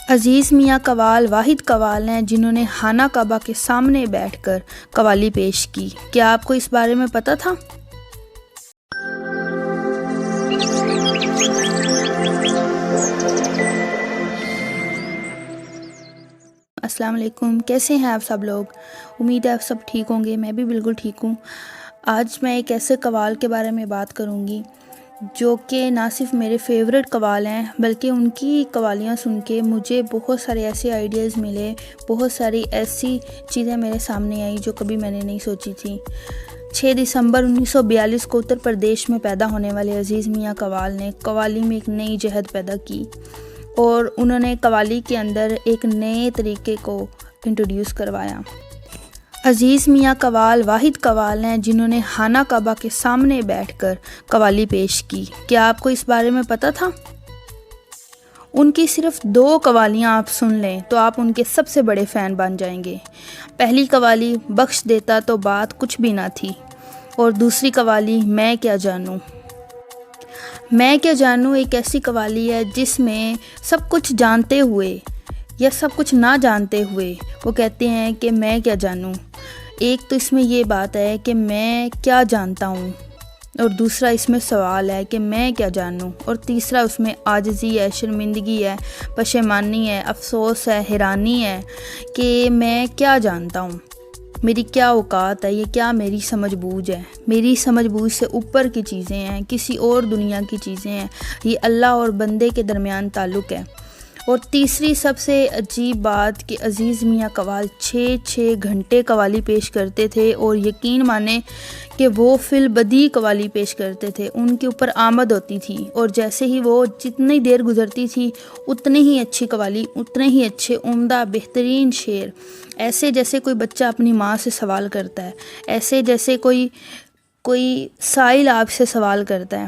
عزیز میاں قوال واحد قوال ہیں جنہوں نے خانہ کعبہ کے سامنے بیٹھ کر قوالی پیش کی۔ کیا آپ کو اس بارے میں پتہ تھا؟ السلام علیکم، کیسے ہیں آپ سب لوگ؟ امید ہے آپ سب ٹھیک ہوں گے، میں بھی بالکل ٹھیک ہوں۔ آج میں ایک ایسے قوال کے بارے میں بات کروں گی جو کہ نہ صرف میرے فیوریٹ قوال ہیں بلکہ ان کی قوالیاں سن کے مجھے بہت سارے ایسے آئیڈیاز ملے، بہت ساری ایسی چیزیں میرے سامنے آئی جو کبھی میں نے نہیں سوچی تھی۔ 6 دسمبر 1942 کو اتر پردیش میں پیدا ہونے والے عزیز میاں قوال نے قوالی میں ایک نئی جہت پیدا کی اور انہوں نے قوالی کے اندر ایک نئے طریقے کو انٹروڈیوس کروایا۔ عزیز میاں قوال واحد قوال ہیں جنہوں نے خانہ کعبہ کے سامنے بیٹھ کر قوالی پیش کی۔ کیا آپ کو اس بارے میں پتہ تھا؟ ان کی صرف 2 قوالیاں آپ سن لیں تو آپ ان کے سب سے بڑے فین بن جائیں گے۔ پہلی قوالی بخش دیتا تو بات کچھ بھی نہ تھی، اور دوسری قوالی میں کیا جانوں۔ میں کیا جانوں ایک ایسی قوالی ہے جس میں سب کچھ جانتے ہوئے یا سب کچھ نہ جانتے ہوئے وہ کہتے ہیں کہ میں کیا جانوں۔ ایک تو اس میں یہ بات ہے کہ میں کیا جانتا ہوں، اور دوسرا اس میں سوال ہے کہ میں کیا جانوں، اور تیسرا اس میں عاجزی ہے، شرمندگی ہے، پشیمانی ہے، افسوس ہے، حیرانی ہے کہ میں کیا جانتا ہوں، میری کیا اوقات ہے، یہ کیا میری سمجھ بوجھ ہے، میری سمجھ بوجھ سے اوپر کی چیزیں ہیں، کسی اور دنیا کی چیزیں ہیں، یہ اللہ اور بندے کے درمیان تعلق ہے۔ اور تیسری سب سے عجیب بات کہ عزیز میاں قوال 6 گھنٹے قوالی پیش کرتے تھے، اور یقین مانیں کہ وہ فی البدیہہ قوالی پیش کرتے تھے، ان کے اوپر آمد ہوتی تھی، اور جیسے ہی وہ جتنی دیر گزرتی تھی اتنی ہی اچھی قوالی، اتنے ہی اچھے عمدہ بہترین شعر، ایسے جیسے کوئی بچہ اپنی ماں سے سوال کرتا ہے، ایسے جیسے کوئی سائل آپ سے سوال کرتا ہے،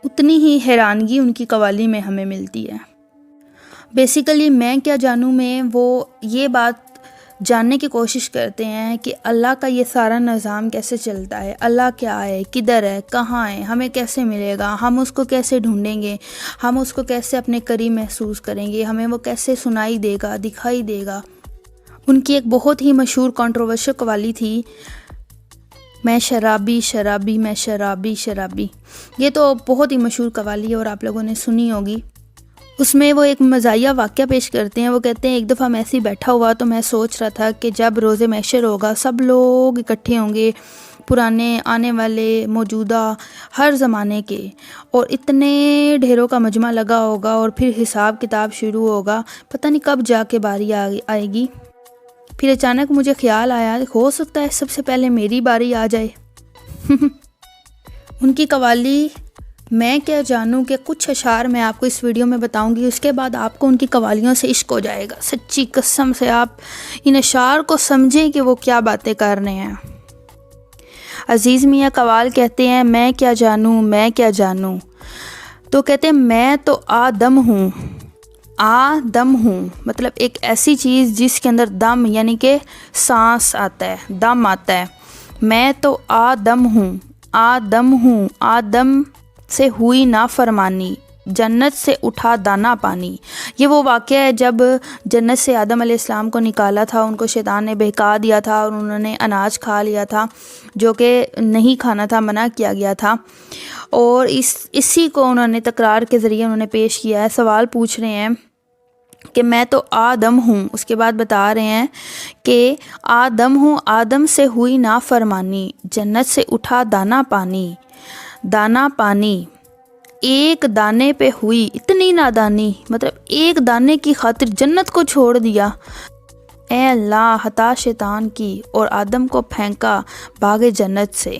اتنی ہی حیرانگی ان کی قوالی میں ہمیں ملتی ہے۔ بیسیکلی میں کیا جانوں میں وہ یہ بات جاننے کی کوشش کرتے ہیں کہ اللہ کا یہ سارا نظام کیسے چلتا ہے، اللہ کیا ہے، کدھر ہے، کہاں ہے، ہمیں کیسے ملے گا، ہم اس کو کیسے ڈھونڈیں گے، ہم اس کو کیسے اپنے قریب محسوس کریں گے، ہمیں وہ کیسے سنائی دے گا، دکھائی دے گا۔ ان کی ایک بہت ہی مشہور کنٹروورشل قوالی تھی، میں شرابی شرابی میں شرابی شرابی۔ یہ تو بہت ہی مشہور قوالی ہے اور آپ لوگوں نے سنی ہوگی۔ اس میں وہ ایک مزاحیہ واقعہ پیش کرتے ہیں، وہ کہتے ہیں ایک دفعہ میں ایسے ہی بیٹھا ہوا تو میں سوچ رہا تھا کہ جب روز محشر ہوگا سب لوگ اکٹھے ہوں گے، پرانے، آنے والے، موجودہ، ہر زمانے کے، اور اتنے ڈھیروں کا مجمع لگا ہوگا، اور پھر حساب کتاب شروع ہوگا، پتہ نہیں کب جا کے باری آئے گی۔ پھر اچانک مجھے خیال آیا ہو سکتا ہے سب سے پہلے میری باری آ جائے۔ ان کی قوالی میں کیا جانوں کہ کچھ اشعار میں آپ کو اس ویڈیو میں بتاؤں گی، اس کے بعد آپ کو ان کی قوالیوں سے عشق ہو جائے گا، سچی قسم سے آپ ان اشعار کو سمجھیں کہ وہ کیا باتیں کر رہے ہیں۔ عزیز میاں قوال کہتے ہیں میں کیا جانوں، میں کیا جانوں، تو کہتے ہیں میں تو آدم ہوں، آدم ہوں، مطلب ایک ایسی چیز جس کے اندر دم یعنی کہ سانس آتا ہے، دم آتا ہے۔ میں تو آدم ہوں، آدم ہوں، آدم سے ہوئی نافرمانی، جنت سے اٹھا دانا پانی۔ یہ وہ واقعہ ہے جب جنت سے آدم علیہ السلام کو نکالا تھا، ان کو شیطان نے بہکا دیا تھا اور انہوں نے اناج کھا لیا تھا جو کہ نہیں کھانا تھا، منع کیا گیا تھا، اور اسی کو انہوں نے تکرار کے ذریعے انہوں نے پیش کیا ہے۔ سوال پوچھ رہے ہیں کہ میں تو آدم ہوں، اس کے بعد بتا رہے ہیں کہ آدم ہوں، آدم سے ہوئی نافرمانی، جنت سے اٹھا دانا پانی، دانا پانی، ایک دانے پہ ہوئی اتنی نادانی، مطلب ایک دانے کی خاطر جنت کو چھوڑ دیا۔ اے اللہ، ہتا شیطان کی اور آدم کو پھینکا باغ جنت سے۔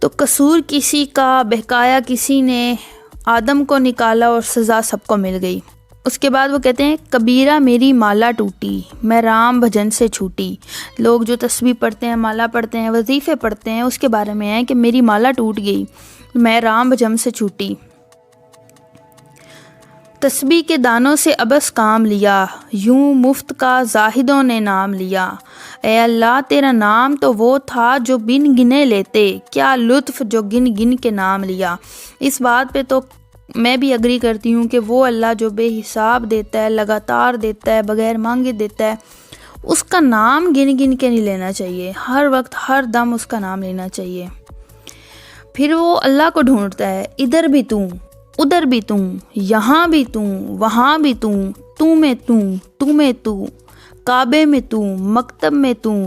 تو قصور کسی کا، بہکایا کسی نے، آدم کو نکالا اور سزا سب کو مل گئی۔ اس کے بعد وہ کہتے ہیں کبیرہ میری مالا ٹوٹی، میں رام بھجن سے چھوٹی۔ لوگ جو تسبیح پڑھتے ہیں، مالا پڑھتے ہیں، وظیفے پڑھتے ہیں، اس کے بارے میں ہے کہ میری مالا ٹوٹ گئی، میں رام بھجن سے چھوٹی۔ تسبیح کے دانوں سے ابس کام لیا، یوں مفت کا زاہدوں نے نام لیا۔ اے اللہ تیرا نام تو وہ تھا جو بن گنے لیتے، کیا لطف جو گن گن کے نام لیا۔ اس بات پہ تو میں بھی اگری کرتی ہوں کہ وہ اللہ جو بے حساب دیتا ہے، لگاتار دیتا ہے، بغیر مانگے دیتا ہے، اس کا نام گن گن کے نہیں لینا چاہیے، ہر وقت ہر دم اس کا نام لینا چاہیے۔ پھر وہ اللہ کو ڈھونڈتا ہے، ادھر بھی توں، ادھر بھی توں، یہاں بھی توں، وہاں بھی توں، تو میں توں، تو میں تو، کعبے میں توں، مکتب میں توں،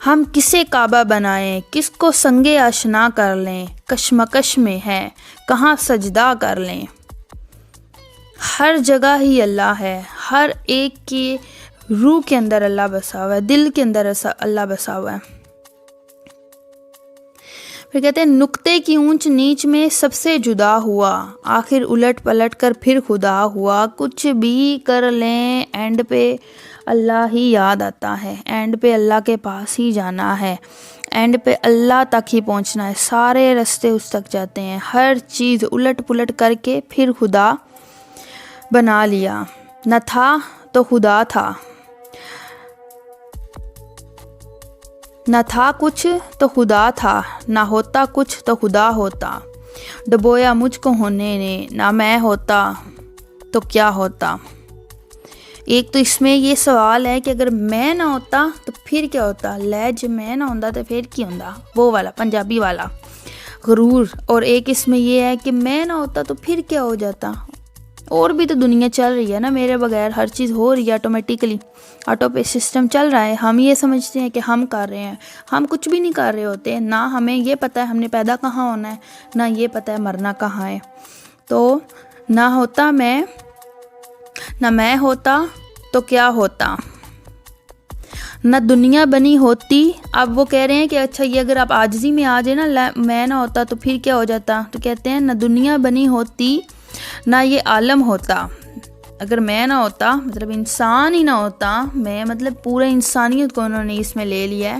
ہم کسے کعبہ بنائیں، کس کو سنگے آشنا کر لیں، کشمکش میں ہے کہاں سجدہ کر لیں۔ ہر جگہ ہی اللہ ہے، ہر ایک کی روح کے اندر اللہ بسا ہوا ہے، دل کے اندر اللہ بسا ہوا ہے۔ پھر کہتے ہیں نقطے کی اونچ نیچ میں سب سے جدا ہوا، آخر الٹ پلٹ کر پھر خدا ہوا، کچھ بھی کر لیں اینڈ پہ اللہ ہی یاد آتا ہے، اینڈ پہ اللہ کے پاس ہی جانا ہے، اینڈ پہ اللہ تک ہی پہنچنا ہے، سارے راستے اس تک جاتے ہیں، ہر چیز الٹ پلٹ کر کے پھر خدا بنا لیا، نہ تھا تو خدا تھا، نہ تھا کچھ تو خدا تھا، نہ ہوتا کچھ تو خدا ہوتا، ڈبویا مجھ کو ہونے نے، نہ میں ہوتا تو کیا ہوتا۔ ایک تو اس میں یہ سوال ہے کہ اگر میں نہ ہوتا تو پھر کیا ہوتا، لے جے میں نہ ہوتا تو پھر کیا ہوتا، وہ والا پنجابی والا غرور۔ اور ایک اس میں یہ ہے کہ میں نہ ہوتا تو پھر کیا ہو جاتا، اور بھی تو دنیا چل رہی ہے نا، میرے بغیر ہر چیز ہو رہی ہے، آٹومیٹیکلی آٹو پے سسٹم چل رہا ہے، ہم یہ سمجھتے ہیں کہ ہم کر رہے ہیں، ہم کچھ بھی نہیں کر رہے ہوتے، نہ ہمیں یہ پتہ ہے ہم نے پیدا کہاں ہونا ہے، نہ یہ پتہ ہے مرنا کہاں ہے۔ تو نہ ہوتا میں، نہ میں ہوتا تو کیا ہوتا، نہ دنیا بنی ہوتی۔ اب وہ کہہ رہے ہیں کہ اچھا یہ اگر آپ عاجزی میں آ جائے نا، میں نہ ہوتا تو پھر کیا ہو جاتا، تو کہتے ہیں نہ دنیا بنی ہوتی، نہ یہ عالم ہوتا۔ اگر میں نہ ہوتا مطلب انسان ہی نہ ہوتا، میں مطلب پورا انسانیت کو انہوں نے اس میں لے لیا ہے،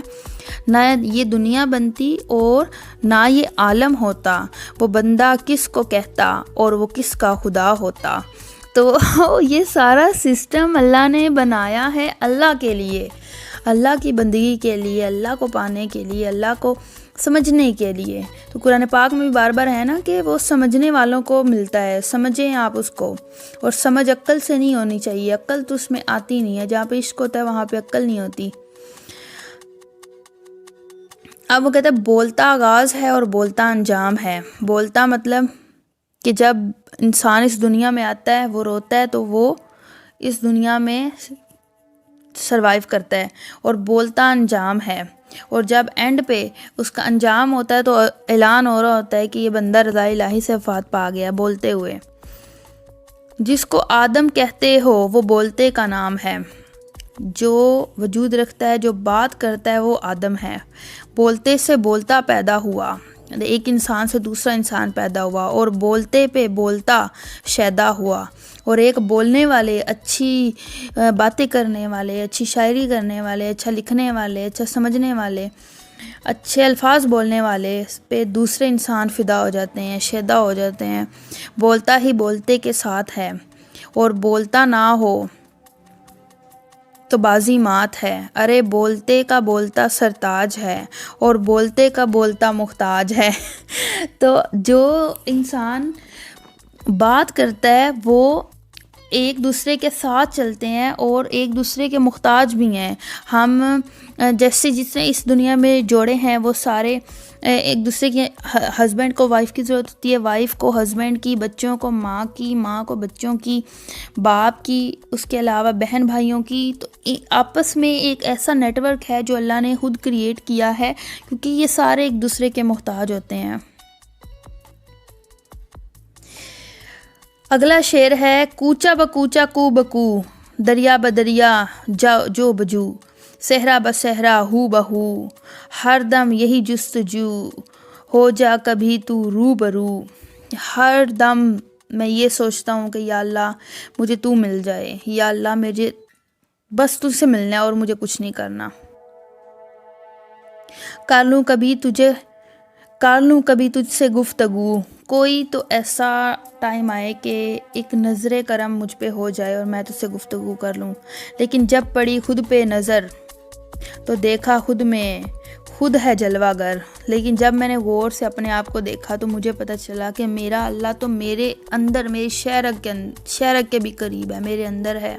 نہ یہ دنیا بنتی اور نہ یہ عالم ہوتا، وہ بندہ کس کو کہتا اور وہ کس کا خدا ہوتا۔ تو یہ سارا سسٹم اللہ نے بنایا ہے اللہ کے لیے، اللہ کی بندگی کے لیے، اللہ کو پانے کے لیے، اللہ کو سمجھنے کے لیے۔ تو قرآن پاک میں بھی بار بار ہے نا کہ وہ سمجھنے والوں کو ملتا ہے، سمجھیں آپ اس کو، اور سمجھ عقل سے نہیں ہونی چاہیے، عقل تو اس میں آتی نہیں ہے، جہاں پہ عشق ہوتا ہے وہاں پہ عقل نہیں ہوتی۔ اب وہ کہتے ہیں بولتا آغاز ہے اور بولتا انجام ہے۔ بولتا مطلب کہ جب انسان اس دنیا میں آتا ہے وہ روتا ہے تو وہ اس دنیا میں سروائیو کرتا ہے، اور بولتا انجام ہے، اور جب اینڈ پہ اس کا انجام ہوتا ہے تو اعلان ہو رہا ہوتا ہے کہ یہ بندہ رضا الہی سے وفات پا گیا بولتے ہوئے۔ جس کو آدم کہتے ہو وہ بولتے کا نام ہے، جو وجود رکھتا ہے جو بات کرتا ہے وہ آدم ہے۔ بولتے سے بولتا پیدا ہوا، ایک انسان سے دوسرا انسان پیدا ہوا، اور بولتے پہ بولتا شیدا ہوا، اور ایک بولنے والے، اچھی باتیں کرنے والے، اچھی شاعری کرنے والے، اچھا لکھنے والے، اچھا سمجھنے والے، اچھے الفاظ بولنے والے پہ دوسرے انسان فدا ہو جاتے ہیں، شیدا ہو جاتے ہیں۔ بولتا ہی بولتے کے ساتھ ہے، اور بولتا نہ ہو تو بازی مات ہے۔ ارے بولتے کا بولتا سرتاج ہے، اور بولتے کا بولتا محتاج ہے۔ تو جو انسان بات کرتا ہے وہ ایک دوسرے کے ساتھ چلتے ہیں اور ایک دوسرے کے محتاج بھی ہیں۔ ہم جیسے جتنے اس دنیا میں جوڑے ہیں وہ سارے ایک دوسرے کے، ہسبینڈ کو وائف کی ضرورت ہوتی ہے، وائف کو ہسبینڈ کی، بچوں کو ماں کی، ماں کو بچوں کی، باپ کی، اس کے علاوہ بہن بھائیوں کی۔ تو آپس میں ایک ایسا نیٹ ورک ہے جو اللہ نے خود کریٹ کیا ہے، کیونکہ یہ سارے ایک دوسرے کے محتاج ہوتے ہیں۔ اگلا شعر ہے کوچا بکوچا کو بکو، دریا بدریا جو بجو، صحرا بصحرا ہو بہو، ہر دم یہی جستجو، ہو جا کبھی تو روبرو۔ ہر دم میں یہ سوچتا ہوں کہ یا اللہ مجھے تو مل جائے، یا اللہ مجھے بس تجھ سے ملنا ہے اور مجھے کچھ نہیں کرنا۔ کر لوں کبھی تجھ سے گفتگو، کوئی تو ایسا ٹائم آئے کہ ایک نظر کرم مجھ پہ ہو جائے اور میں تجھ سے گفتگو کر لوں، لیکن جب پڑی خود پہ نظر تو دیکھا خود ہے جلوہ گر، لیکن جب میں نے غور سے اپنے آپ کو دیکھا تو مجھے پتہ چلا کہ میرا اللہ تو میرے اندر، میری شہرک کے بھی قریب ہے، میرے اندر ہے۔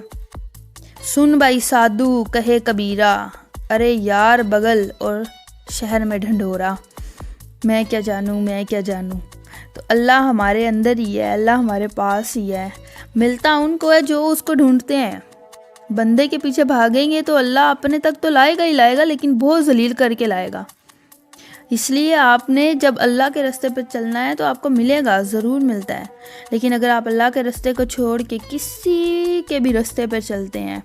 سن بھائی سادھو کہے کبیرہ، ارے یار بغل اور شہر میں ڈھنڈورا، میں کیا جانوں۔ تو اللہ ہمارے اندر ہی ہے، اللہ ہمارے پاس ہی ہے، ملتا ان کو ہے جو اس کو ڈھونڈتے ہیں۔ بندے کے پیچھے بھاگیں گے تو اللہ اپنے تک تو لائے گا، لیکن بہت ذلیل کر کے لائے گا۔ اس لیے آپ نے جب اللہ کے راستے پہ چلنا ہے تو آپ کو ملے گا، ضرور ملتا ہے، لیکن اگر آپ اللہ کے راستے کو چھوڑ کے کسی کے بھی راستے پہ چلتے ہیں،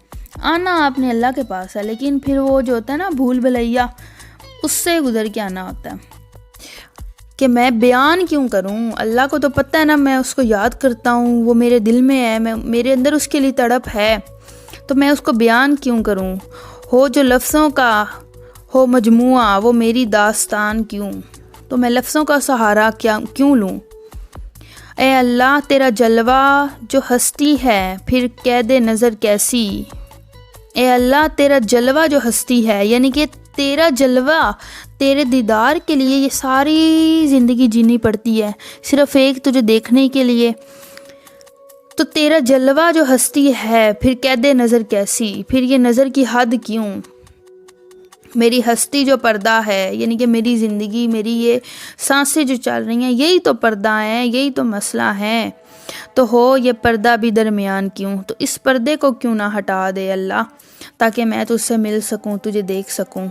آنا آپ نے اللہ کے پاس ہے، لیکن پھر وہ جو ہوتا ہے نا بھول بھلیا، اس سے گزر کے آنا ہوتا ہے۔ کہ میں بیان کیوں کروں، اللہ کو تو پتہ ہے نا، میں اس کو یاد کرتا ہوں، وہ میرے دل میں ہے، میرے اندر اس کے لیے تڑپ ہے، تو میں اس کو بیان کیوں کروں؟ ہو جو لفظوں کا ہو مجموعہ، وہ میری داستان کیوں، تو میں لفظوں کا سہارا کیوں لوں؟ اے اللہ تیرا جلوہ جو ہستی ہے، پھر قید نظر کیسی؟ اے اللہ تیرا جلوہ جو ہستی ہے، یعنی کہ تیرا جلوہ، تیرے دیدار کے لیے یہ ساری زندگی جینی پڑتی ہے، صرف ایک تجھے دیکھنے کے لیے۔ تو تیرا جلوہ جو ہستی ہے، پھر قید نظر کیسی، پھر یہ نظر کی حد کیوں؟ میری ہستی جو پردہ ہے، یعنی کہ میری زندگی، میری یہ سانسیں جو چل رہی ہیں، یہی تو پردہ ہے، یہی تو مسئلہ ہے، تو ہو یہ پردہ بھی درمیان کیوں؟ تو اس پردے کو کیوں نہ ہٹا دے اللہ، تاکہ میں تجھ سے مل سکوں، تجھے دیکھ سکوں۔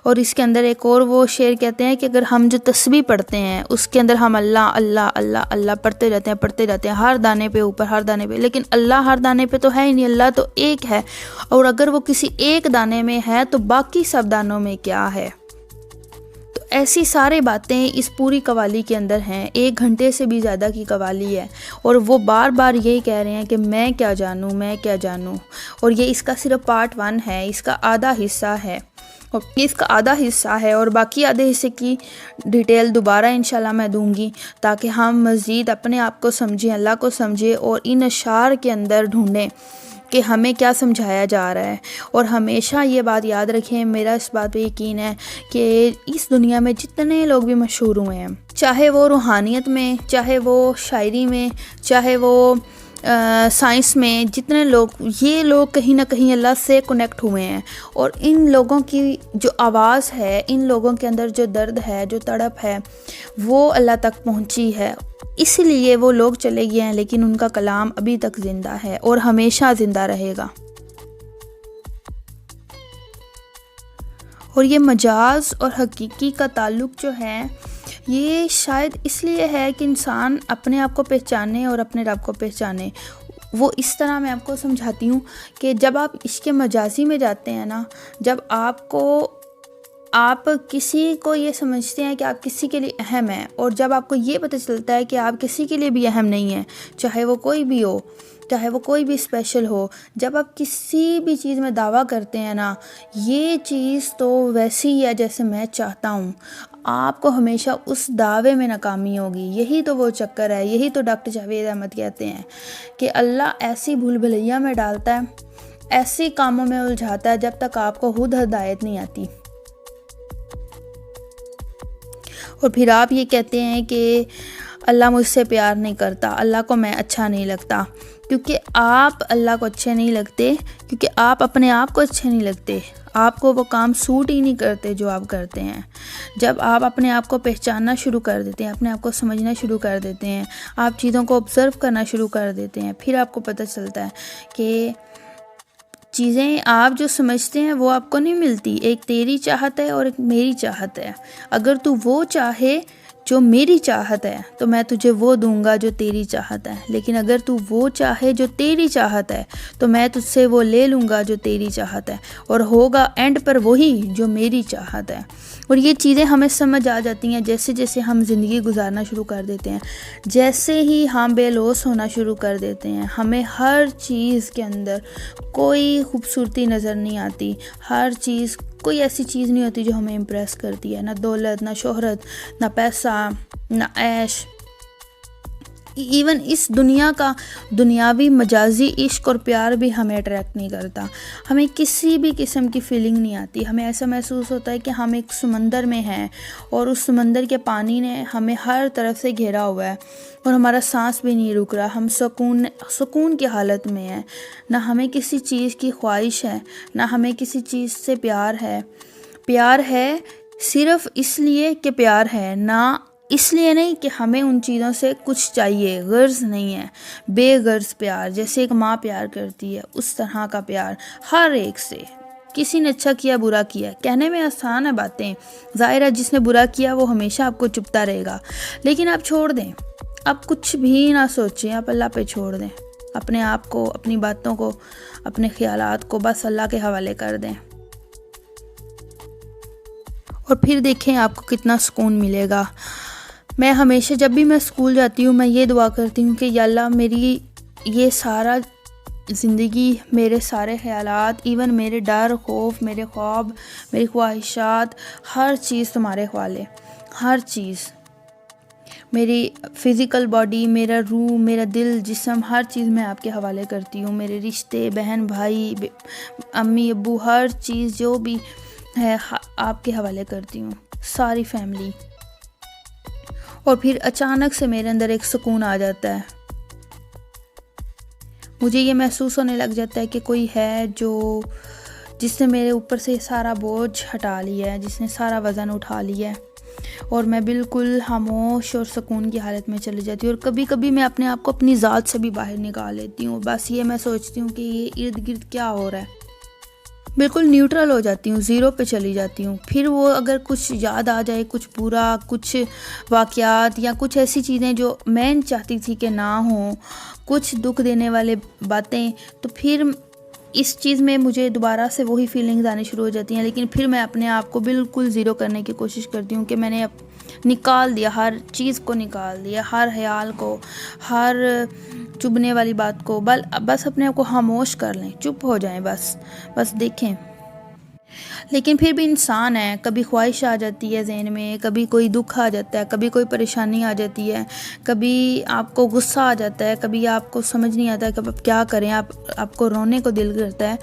اور اس کے اندر ایک اور وہ شعر کہتے ہیں کہ اگر ہم جو تسبیح پڑھتے ہیں اس کے اندر ہم اللہ اللہ اللہ اللہ پڑھتے رہتے ہیں ہر دانے پہ اوپر، ہر دانے پہ، لیکن اللہ ہر دانے پہ تو ہے ہی نہیں، اللہ تو ایک ہے، اور اگر وہ کسی ایک دانے میں ہے تو باقی سب دانوں میں کیا ہے؟ تو ایسی سارے باتیں اس پوری قوالی کے اندر ہیں، 1 گھنٹے سے بھی زیادہ کی قوالی ہے، اور وہ بار بار یہی کہہ رہے ہیں کہ میں کیا جانوں، اور یہ اس کا صرف پارٹ 1 ہے، اس کا آدھا حصہ ہے، اور باقی آدھے حصے کی ڈیٹیل دوبارہ انشاءاللہ میں دوں گی، تاکہ ہم مزید اپنے آپ کو سمجھیں، اللہ کو سمجھیں، اور ان اشعار کے اندر ڈھونڈیں کہ ہمیں کیا سمجھایا جا رہا ہے۔ اور ہمیشہ یہ بات یاد رکھیں، میرا اس بات پہ یقین ہے کہ اس دنیا میں جتنے لوگ بھی مشہور ہوئے ہیں، چاہے وہ روحانیت میں، چاہے وہ شاعری میں، چاہے وہ سائنس میں، جتنے لوگ، یہ لوگ کہیں نہ کہیں اللہ سے کنیکٹ ہوئے ہیں، اور ان لوگوں کی جو آواز ہے، ان لوگوں کے اندر جو درد ہے، جو تڑپ ہے، وہ اللہ تک پہنچی ہے، اس لیے وہ لوگ چلے گئے ہیں، لیکن ان کا کلام ابھی تک زندہ ہے اور ہمیشہ زندہ رہے گا۔ اور یہ مجاز اور حقیقی کا تعلق جو ہے، یہ شاید اس لیے ہے کہ انسان اپنے آپ کو پہچانے اور اپنے رب کو پہچانے۔ وہ اس طرح میں آپ کو سمجھاتی ہوں کہ جب آپ عشق مجازی میں جاتے ہیں نا، جب آپ کسی کو یہ سمجھتے ہیں کہ آپ کسی کے لیے اہم ہیں، اور جب آپ کو یہ پتہ چلتا ہے کہ آپ کسی کے لیے بھی اہم نہیں ہیں، چاہے وہ کوئی بھی ہو، چاہے وہ کوئی بھی اسپیشل ہو، جب آپ کسی بھی چیز میں دعویٰ کرتے ہیں نا، یہ چیز تو ویسی ہی ہے جیسے میں چاہتا ہوں، آپ کو ہمیشہ اس دعوے میں ناکامی ہوگی۔ یہی تو وہ چکر ہے، یہی تو ڈاکٹر جاوید احمد کہتے ہیں کہ اللہ ایسی بھول بھلیا میں ڈالتا ہے، ایسی کاموں میں الجھاتا ہے جب تک آپ کو خود ہدایت نہیں آتی۔ اور پھر آپ یہ کہتے ہیں کہ اللہ مجھ سے پیار نہیں کرتا، اللہ کو میں اچھا نہیں لگتا، کیونکہ آپ اللہ کو اچھے نہیں لگتے، کیونکہ آپ اپنے آپ کو اچھے نہیں لگتے، آپ کو وہ کام سوٹ ہی نہیں کرتے جو آپ کرتے ہیں۔ جب آپ اپنے آپ کو پہچاننا شروع کر دیتے ہیں، اپنے آپ کو سمجھنا شروع کر دیتے ہیں، آپ چیزوں کو آبزرو کرنا شروع کر دیتے ہیں، پھر آپ کو پتہ چلتا ہے کہ چیزیں آپ جو سمجھتے ہیں وہ آپ کو نہیں ملتی، ایک تیری چاہت ہے اور ایک میری چاہت ہے۔ اگر تو وہ چاہے جو میری چاہت ہے تو میں تجھے وہ دوں گا جو تیری چاہت ہے، لیکن اگر تو وہ چاہے جو تیری چاہت ہے تو میں تجھ سے وہ لے لوں گا جو تیری چاہت ہے، اور ہوگا اینڈ پر وہی جو میری چاہت ہے۔ اور یہ چیزیں ہمیں سمجھ آ جاتی ہیں جیسے جیسے ہم زندگی گزارنا شروع کر دیتے ہیں، جیسے ہی ہم بے لوث ہونا شروع کر دیتے ہیں، ہمیں ہر چیز کے اندر کوئی خوبصورتی نظر نہیں آتی، ہر چیز، کوئی ایسی چیز نہیں ہوتی جو ہمیں امپریس کرتی ہے، نہ دولت، نہ شہرت، نہ پیسہ، نہ عیش، ایون اس دنیا کا دنیاوی مجازی عشق اور پیار بھی ہمیں اٹریکٹ نہیں کرتا. ہمیں کسی بھی قسم کی فیلنگ نہیں آتی. ہمیں ایسا محسوس ہوتا ہے کہ ہم ایک سمندر میں ہیں اور اس سمندر کے پانی نے ہمیں ہر طرف سے گھیرا ہوا ہے اور ہمارا سانس بھی نہیں رک رہا. ہم سکون کی حالت میں ہیں. نہ ہمیں کسی چیز کی خواہش ہے، نہ ہمیں کسی چیز سے پیار ہے صرف اس لیے کہ پیار ہے، نہ اس لیے نہیں کہ ہمیں ان چیزوں سے کچھ چاہیے. غرض نہیں ہے، بے غرض پیار، جیسے ایک ماں پیار کرتی ہے اس طرح کا پیار ہر ایک سے. کسی نے اچھا کیا برا کیا، کہنے میں آسان ہے باتیں. ظاہر ہے جس نے برا کیا وہ ہمیشہ آپ کو چبھتا رہے گا، لیکن آپ چھوڑ دیں. آپ کچھ بھی نہ سوچیں، آپ اللہ پہ چھوڑ دیں. اپنے آپ کو، اپنی باتوں کو، اپنے خیالات کو بس اللہ کے حوالے کر دیں، اور پھر دیکھیں آپ کو کتنا سکون ملے گا. میں ہمیشہ جب بھی میں اسکول جاتی ہوں میں یہ دعا کرتی ہوں کہ یا اللہ میری یہ سارا زندگی، میرے سارے خیالات، ایون میرے ڈر، خوف، میرے خواب، میری خواہشات، ہر چیز تمہارے حوالے. ہر چیز، میری فزیکل باڈی، میرا روح، میرا دل، جسم، ہر چیز میں آپ کے حوالے کرتی ہوں. میرے رشتے، بہن بھائی، امی ابو، ہر چیز جو بھی ہے آپ کے حوالے کرتی ہوں، ساری فیملی. اور پھر اچانک سے میرے اندر ایک سکون آ جاتا ہے. مجھے یہ محسوس ہونے لگ جاتا ہے کہ کوئی ہے جس نے میرے اوپر سے سارا بوجھ ہٹا لیا ہے، جس نے سارا وزن اٹھا لیا ہے، اور میں بالکل خاموش اور سکون کی حالت میں چلی جاتی ہوں. اور کبھی کبھی میں اپنے آپ کو اپنی ذات سے بھی باہر نکال لیتی ہوں. بس یہ میں سوچتی ہوں کہ یہ ارد گرد کیا ہو رہا ہے، بالکل نیوٹرل ہو جاتی ہوں، زیرو پہ چلی جاتی ہوں. پھر وہ اگر کچھ یاد آ جائے، کچھ برا، کچھ واقعات یا کچھ ایسی چیزیں جو میں چاہتی تھی کہ نہ ہوں، کچھ دکھ دینے والے باتیں، تو پھر اس چیز میں مجھے دوبارہ سے وہی فیلنگز آنی شروع ہو جاتی ہیں. لیکن پھر میں اپنے آپ کو بالکل زیرو کرنے کی کوشش کرتی ہوں کہ میں نے نکال دیا، ہر چیز کو نکال دیا، ہر خیال کو، ہر چبھنے والی بات کو. بس اپنے آپ کو خاموش کر لیں، چپ ہو جائیں، بس دیکھیں. لیکن پھر بھی انسان ہے، کبھی خواہش آ جاتی ہے ذہن میں، کبھی کوئی دکھ آ جاتا ہے، کبھی کوئی پریشانی آ جاتی ہے، کبھی آپ کو غصہ آ جاتا ہے، کبھی آپ کو سمجھ نہیں آتا ہے کہ آپ کیا کریں، آپ کو رونے کو دل کرتا ہے.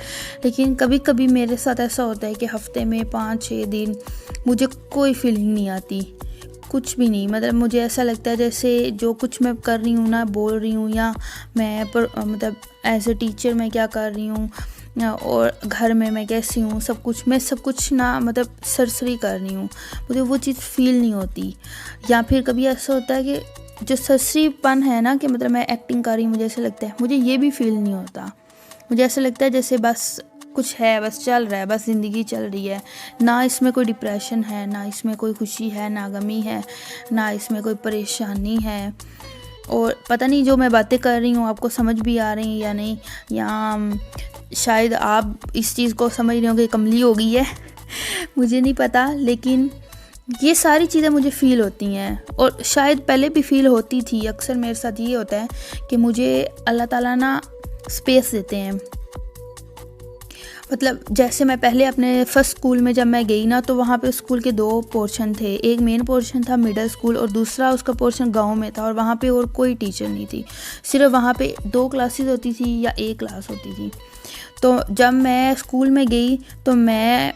لیکن کبھی کبھی میرے ساتھ ایسا ہوتا ہے کہ ہفتے میں 5-6 دن مجھے کوئی فیلنگ نہیں آتی، کچھ بھی نہیں. مطلب مجھے ایسا لگتا ہے جیسے جو کچھ میں کر رہی ہوں نا، بول رہی ہوں، یا میں مطلب ایز اے ٹیچر میں کیا کر رہی ہوں، اور گھر میں کیسی ہوں، میں سب کچھ نہ مطلب سرسری کر رہی ہوں. مجھے وہ چیز فیل نہیں ہوتی. یا پھر کبھی ایسا ہوتا ہے کہ جو سرسری پن ہے نا، کہ مطلب میں ایکٹنگ کر رہی ہوں، مجھے ایسا لگتا ہے، مجھے یہ بھی فیل نہیں ہوتا. مجھے ایسا لگتا ہے جیسے بس کچھ ہے، بس چل رہا ہے، بس زندگی چل رہی ہے. نہ اس میں کوئی ڈپریشن ہے، نہ اس میں کوئی خوشی ہے، نہ غمی ہے، نہ اس میں کوئی پریشانی ہے. اور پتہ نہیں جو میں باتیں کر رہی ہوں آپ کو سمجھ بھی آ رہی ہیں یا نہیں، یا شاید آپ اس چیز کو سمجھ رہے ہوں کہ کملی ہو گئی ہے. مجھے نہیں پتا، لیکن یہ ساری چیزیں مجھے فیل ہوتی ہیں، اور شاید پہلے بھی فیل ہوتی تھی. اکثر میرے ساتھ یہ ہوتا ہے کہ مجھے اللہ تعالیٰ نا اسپیس دیتے ہیں. مطلب جیسے میں پہلے اپنے فرسٹ اسکول میں جب میں گئی نا، تو وہاں پہ اسکول کے 2 پورشن تھے. ایک مین پورشن تھا مڈل اسکول، اور دوسرا اس کا پورشن گاؤں میں تھا، اور وہاں پہ اور کوئی ٹیچر نہیں تھی. صرف وہاں پہ 2 کلاسز ہوتی تھی یا 1 کلاس ہوتی تھی. تو جب میں اسکول میں گئی تو میں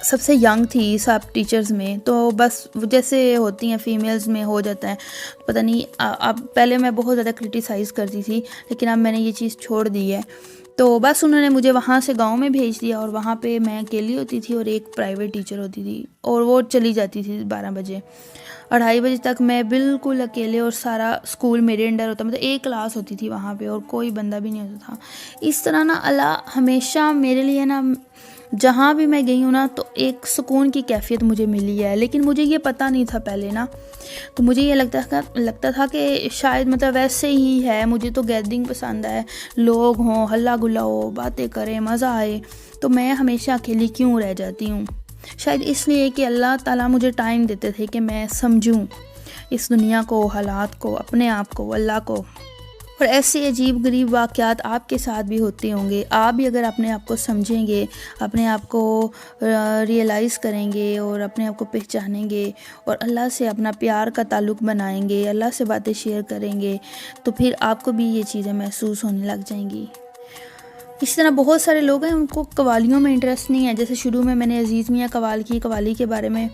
سب سے ینگ تھی سب ٹیچرز میں. تو بس جیسے ہوتی ہیں فیمیلز میں ہو جاتا ہے، پتہ نہیں. اب پہلے میں بہت زیادہ کرٹیسائز کرتی تھی، لیکن اب میں نے یہ چیز چھوڑ دی ہے. تو بس انہوں نے مجھے وہاں سے گاؤں میں بھیج دیا، اور وہاں پہ میں اکیلی ہوتی تھی، اور ایک پرائیویٹ ٹیچر ہوتی تھی، اور وہ چلی جاتی تھی 12 بجے. 2:30 بجے تک میں بالکل اکیلے، اور سارا اسکول میرے انڈر ہوتا. مطلب 1 کلاس ہوتی تھی وہاں پہ، اور کوئی بندہ بھی نہیں ہوتا تھا. اس طرح نا اللہ ہمیشہ میرے لیے نا، جہاں بھی میں گئی ہوں نا، تو ایک سکون کی کیفیت مجھے ملی ہے. لیکن مجھے یہ پتہ نہیں تھا پہلے نا، تو مجھے یہ لگتا تھا کہ شاید مطلب ویسے ہی ہے. مجھے تو گیدرنگ پسند ہے، لوگ ہوں، ہلا گلا ہو، باتیں کریں، مزہ آئے. تو میں ہمیشہ اکیلی کیوں رہ جاتی ہوں؟ شاید اس لیے کہ اللہ تعالیٰ مجھے ٹائم دیتے تھے کہ میں سمجھوں اس دنیا کو، حالات کو، اپنے آپ کو، اللہ کو. اور ایسے عجیب غریب واقعات آپ کے ساتھ بھی ہوتے ہوں گے. آپ بھی اگر اپنے آپ کو سمجھیں گے، اپنے آپ کو ریئلائز کریں گے اور اپنے آپ کو پہچانیں گے اور اللہ سے اپنا پیار کا تعلق بنائیں گے، اللہ سے باتیں شیئر کریں گے، تو پھر آپ کو بھی یہ چیزیں محسوس ہونے لگ جائیں گی. اسی طرح بہت سارے لوگ ہیں ان کو قوالیوں میں انٹرسٹ نہیں ہے. جیسے شروع میں نے عزیز میاں قوالی کے بارے میں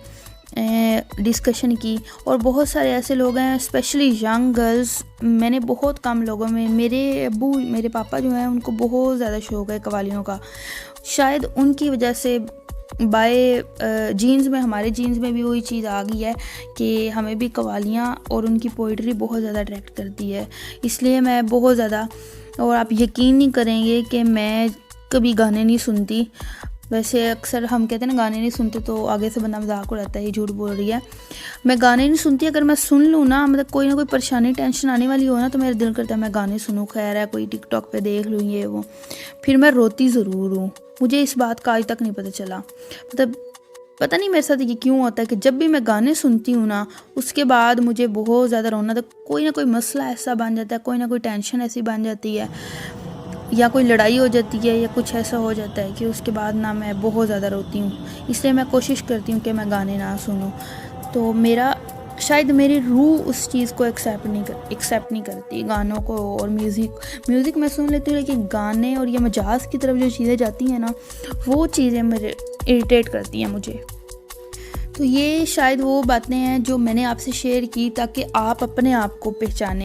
ڈسکشن کی، اور بہت سارے ایسے لوگ ہیں اسپیشلی ینگ گرلز. میں نے بہت کم لوگوں میں، میرے پاپا جو ہیں ان کو بہت زیادہ شوق ہے قوالیوں کا. شاید ان کی وجہ سے ہمارے جینز میں بھی وہی چیز آ گئی ہے کہ ہمیں بھی قوالیاں اور ان کی پوئٹری بہت زیادہ اٹریکٹ کرتی ہے. اس لیے میں بہت زیادہ، اور آپ یقین نہیں کریں گے کہ میں کبھی گانے نہیں سنتی. ویسے اکثر ہم کہتے ہیں نا گانے نہیں سنتے تو آگے سے بندہ مذاق اڑاتا ہے یہ جھوٹ بول رہی ہے. میں گانے نہیں سنتی. اگر میں سن لوں نا، مطلب کوئی نہ کوئی پریشانی ٹینشن آنے والی ہو نا، تو میرا دل کرتا ہے میں گانے سنوں، خیر ہے کوئی ٹک ٹاک پہ دیکھ لوں یہ وہ. پھر میں روتی ضرور ہوں. مجھے اس بات کا آج تک نہیں پتہ چلا، مطلب پتہ نہیں میرے ساتھ یہ کیوں ہوتا ہے کہ جب بھی میں گانے سنتی ہوں نا، اس کے بعد مجھے بہت زیادہ رونا تھا. کوئی نہ کوئی مسئلہ ایسا بن جاتا ہے، کوئی نہ کوئی ٹینشن ایسی بن جاتی ہے، یا کوئی لڑائی ہو جاتی ہے، یا کچھ ایسا ہو جاتا ہے کہ اس کے بعد نا میں بہت زیادہ روتی ہوں. اس لیے میں کوشش کرتی ہوں کہ میں گانے نہ سنوں. تو شاید میری روح اس چیز کو ایکسیپٹ نہیں کرتی، گانوں کو. اور میوزک میں سن لیتی ہوں، لیکن گانے اور یہ مجاز کی طرف جو چیزیں جاتی ہیں نا، وہ چیزیں مجھے اریٹیٹ کرتی ہیں مجھے. تو یہ شاید وہ باتیں ہیں جو میں نے آپ سے شیئر کی تاکہ آپ اپنے آپ کو پہچانیں.